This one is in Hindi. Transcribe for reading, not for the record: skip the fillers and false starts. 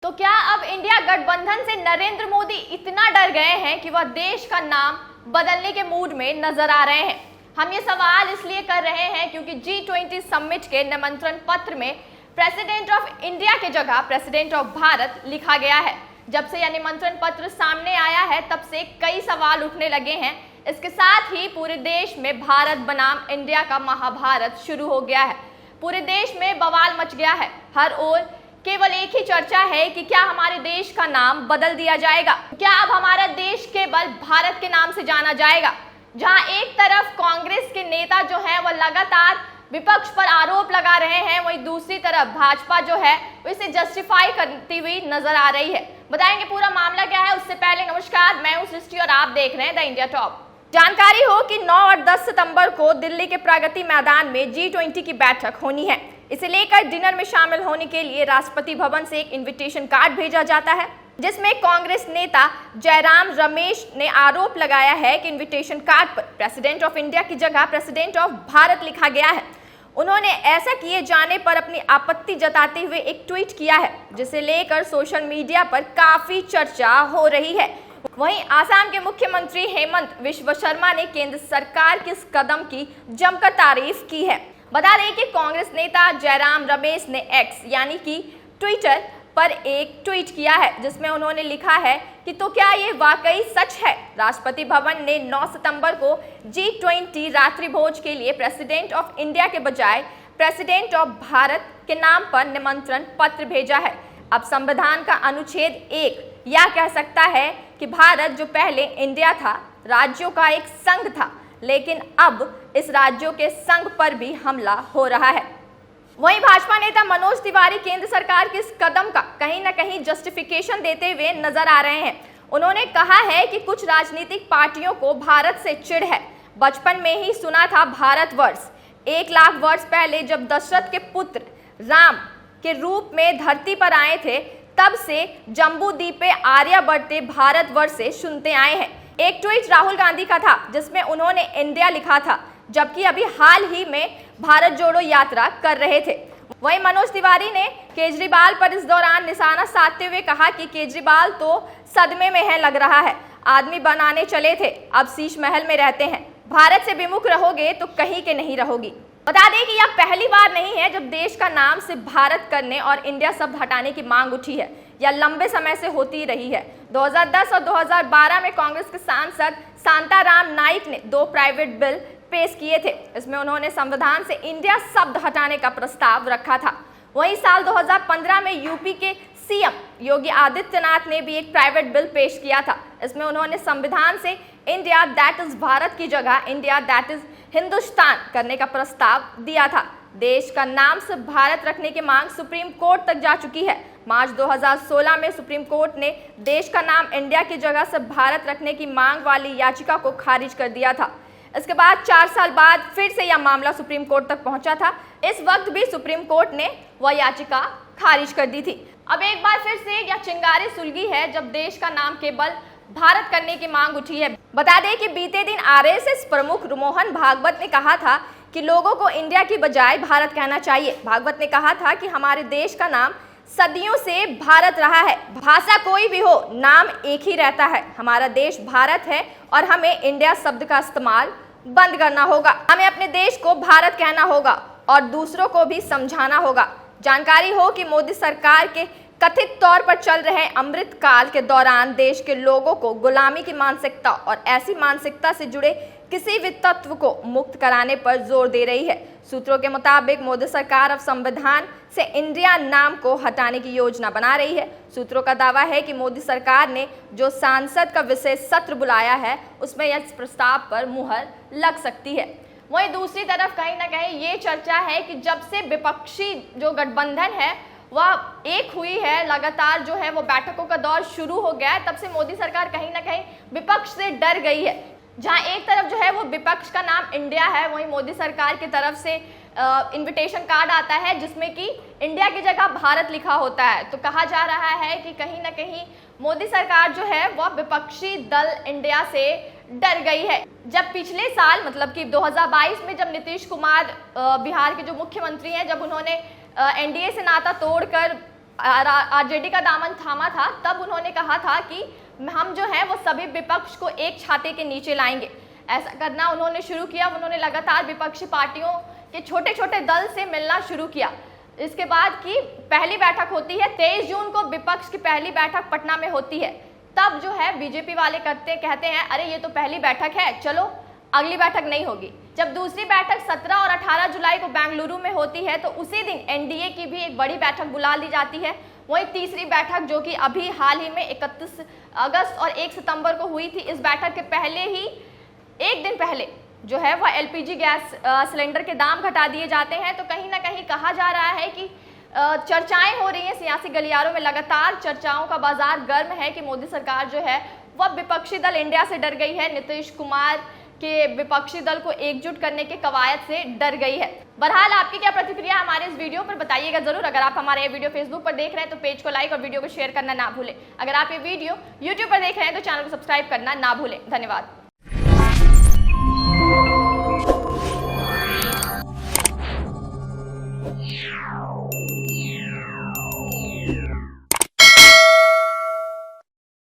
तो क्या अब इंडिया गठबंधन से नरेंद्र मोदी इतना डर गए हैं कि वह देश का नाम बदलने के मूड में नजर आ रहे हैं? हम ये सवाल इसलिए कर रहे हैं क्योंकि G20 समिट के निमंत्रण पत्र में प्रेसिडेंट ऑफ इंडिया की जगह प्रेसिडेंट ऑफ भारत लिखा गया है। जब से यह निमंत्रण पत्र सामने आया है तब से कई सवाल उठने लगे हैं। इसके साथ ही पूरे देश में भारत बनाम इंडिया का महाभारत शुरू हो गया है। पूरे देश में बवाल मच गया है। हर ओर केवल एक ही चर्चा है कि क्या हमारे देश का नाम बदल दिया जाएगा, क्या अब हमारा देश केवल भारत के नाम से जाना जाएगा। जहां एक तरफ कांग्रेस के नेता जो है वह लगातार विपक्ष पर आरोप लगा रहे हैं, वहीं दूसरी तरफ भाजपा जो है वो इसे जस्टिफाई करती हुई नजर आ रही है। बताएंगे पूरा मामला क्या है। उससे पहले नमस्कार, मैं हूं सृष्टि और आप देख रहे हैं द इंडिया टॉप। जानकारी हो कि 9 और 10 सितंबर को दिल्ली के प्रगति मैदान में G20 की बैठक होनी है। इसे लेकर डिनर में शामिल होने के लिए राष्ट्रपति भवन से एक इनविटेशन कार्ड भेजा जाता है, जिसमें कांग्रेस नेता जयराम रमेश ने आरोप लगाया है कि इनविटेशन कार्ड पर प्रेसिडेंट ऑफ इंडिया की जगह प्रेसिडेंट ऑफ भारत लिखा गया है। उन्होंने ऐसा किए जाने पर अपनी आपत्ति जताते हुए एक ट्वीट किया है, जिसे लेकर सोशल मीडिया पर काफी चर्चा हो रही है। वहीं आसाम के मुख्यमंत्री हेमंत विश्व शर्मा ने केंद्र सरकार के इस कदम की जमकर तारीफ की है। बता दें कि कांग्रेस नेता जयराम रमेश ने एक्स यानी कि ट्विटर पर एक ट्वीट किया है, जिसमें उन्होंने लिखा है कि तो क्या ये वाकई सच है। राष्ट्रपति भवन ने 9 सितंबर को G20 रात्रि भोज के लिए प्रेसिडेंट ऑफ इंडिया के बजाय प्रेसिडेंट ऑफ भारत के नाम पर निमंत्रण पत्र भेजा है। अब संविधान का अनुच्छेद 1 यह कह सकता है कि भारत जो पहले इंडिया था, राज्यों का एक संघ था, लेकिन अब इस राज्यों के संघ पर भी हमला हो रहा है। वहीं भाजपा नेता मनोज तिवारी केंद्र सरकार के इस कदम का कहीं न कहीं जस्टिफिकेशन देते हुए नजर आ रहे हैं। उन्होंने कहा है कि कुछ राजनीतिक पार्टियों को भारत से चिढ़ है। बचपन में ही सुना था भारतवर्ष। 1 लाख वर्ष पहले जब दशरथ के पुत्र राम के रूप में धरती पर आए थे, तब से जम्बू द्वीप पे आर्यभट्ट भारतवर्ष से सुनते आए हैं। एक ट्वीट राहुल गांधी का था, जिसमें उन्होंने इंडिया लिखा था, जबकि अभी हाल ही में भारत जोड़ो यात्रा कर रहे थे। वहीं मनोज तिवारी ने केजरीवाल पर इस दौरान निशाना साधते हुए कहा कि केजरीवाल तो सदमे में है लग रहा है। आदमी बनाने चले थे, अब शीश महल में रहते हैं। भारत से विमुख रहोगे तो कहीं के नहीं रहोगी। बता दें कि यह पहली बार नहीं है जब देश का नाम से भारत करने और इंडिया शब्द हटाने की मांग उठी है। यह लंबे समय से होती रही है। 2010 और 2012 में कांग्रेस के सांसद शांताराम नाइक ने 2 प्राइवेट बिल पेश किए थे। इसमें उन्होंने संविधान से इंडिया शब्द हटाने का प्रस्ताव रखा था। वहीं साल 2015 में यूपी के सीएम योगी आदित्यनाथ ने भी एक प्राइवेट बिल पेश किया था। इसमें उन्होंने संविधान से इंडिया दैट इज भारत की जगह इंडिया दैट इज हिंदुस्तान करने का प्रस्ताव दिया था। देश का नाम से भारत रखने की मांग सुप्रीम कोर्ट तक जा चुकी है। मार्च 2016 में सुप्रीम कोर्ट ने देश का नाम इंडिया की जगह से भारत रखने की मांग वाली याचिका को खारिज कर दिया था। इसके बाद 4 साल बाद फिर से यह मामला सुप्रीम कोर्ट तक पहुंचा था। इस वक्त भी सुप्रीम कोर्ट ने वह याचिका खारिज कर दी थी। अब एक बार फिर से यह चिंगारी सुलगी है जब देश का नाम केवल भारत करने की मांग उठी है। बता दें कि बीते दिन आरएसएस प्रमुख मोहन भागवत ने कहा था कि लोगों को इंडिया की बजाय भारत कहना चाहिए। भागवत ने कहा था कि हमारे देश का नाम सदियों से भारत रहा है। भाषा कोई भी हो, नाम एक ही रहता है। हमारा देश भारत है और हमें इंडिया शब्द का इस्तेमाल बंद करना होगा। हमें अपने देश को भारत कहना होगा और दूसरों को भी समझाना होगा। जानकारी हो कि मोदी सरकार के कथित तौर पर चल रहे अमृत काल के दौरान देश के लोगों को गुलामी की मानसिकता और ऐसी मानसिकता से जुड़े किसी भी तत्व को मुक्त कराने पर जोर दे रही है। सूत्रों के मुताबिक मोदी सरकार अब संविधान से इंडिया नाम को हटाने की योजना बना रही है। सूत्रों का दावा है कि मोदी सरकार ने जो सांसद का विशेष सत्र बुलाया है, उसमें इस प्रस्ताव पर मुहर लग सकती है। वहीं दूसरी तरफ कहीं ना कहीं ये चर्चा है कि जब से विपक्षी जो गठबंधन है वह एक हुई है, लगातार जो है वो बैठकों का दौर शुरू हो गया है, तब से मोदी सरकार कहीं ना कहीं विपक्ष से डर गई है। जहां एक तरफ जो है वो विपक्ष का नाम इंडिया है, वहीं मोदी सरकार की तरफ से इनविटेशन कार्ड आता है जिसमें कि इंडिया की जगह भारत लिखा होता है। तो कहा जा रहा है कि कहीं ना कहीं मोदी सरकार जो है वह विपक्षी दल इंडिया से डर गई है। जब पिछले साल मतलब कि 2022 में जब नीतीश कुमार बिहार के जो मुख्यमंत्री हैं, जब उन्होंने एनडीए से नाता तोड़कर आरजेडी का दामन थामा था, तब उन्होंने कहा था कि हम जो है वो सभी विपक्ष को एक छाते के नीचे लाएंगे। ऐसा करना उन्होंने शुरू किया। उन्होंने लगातार विपक्षी पार्टियों के छोटे छोटे दल से मिलना शुरू किया। इसके बाद की पहली बैठक होती है 23 जून को, विपक्ष की पहली बैठक पटना में होती है। तब जो है बीजेपी वाले कहते हैं अरे ये तो पहली बैठक है, चलो अगली बैठक नहीं होगी। जब दूसरी बैठक 17 और 18 जुलाई को बेंगलुरु में होती है तो उसी दिन एनडीए की भी एक बड़ी बैठक बुला ली जाती है। वही तीसरी बैठक जो कि अभी हाल ही में 31 अगस्त और 1 सितंबर को हुई थी, इस बैठक के पहले ही एक दिन पहले जो है वह एलपीजी गैस सिलेंडर के दाम घटा दिए जाते हैं। तो कहीं ना कहीं कहा जा रहा है कि चर्चाएं हो रही हैं सियासी गलियारों में, लगातार चर्चाओं का बाजार गर्म है कि मोदी सरकार जो है वह विपक्षी दल इंडिया से डर गई है, नीतीश कुमार के विपक्षी दल को एकजुट करने के कवायद से डर गई है। बहरहाल आपकी क्या प्रतिक्रिया हमारे इस वीडियो पर बताइएगा जरूर। अगर आप हमारे ये वीडियो फेसबुक पर देख रहे हैं तो पेज को लाइक और वीडियो को शेयर करना ना भूलें। अगर आप ये वीडियो यूट्यूब पर देख रहे हैं तो चैनल को सब्सक्राइब करना ना भूलें। धन्यवाद।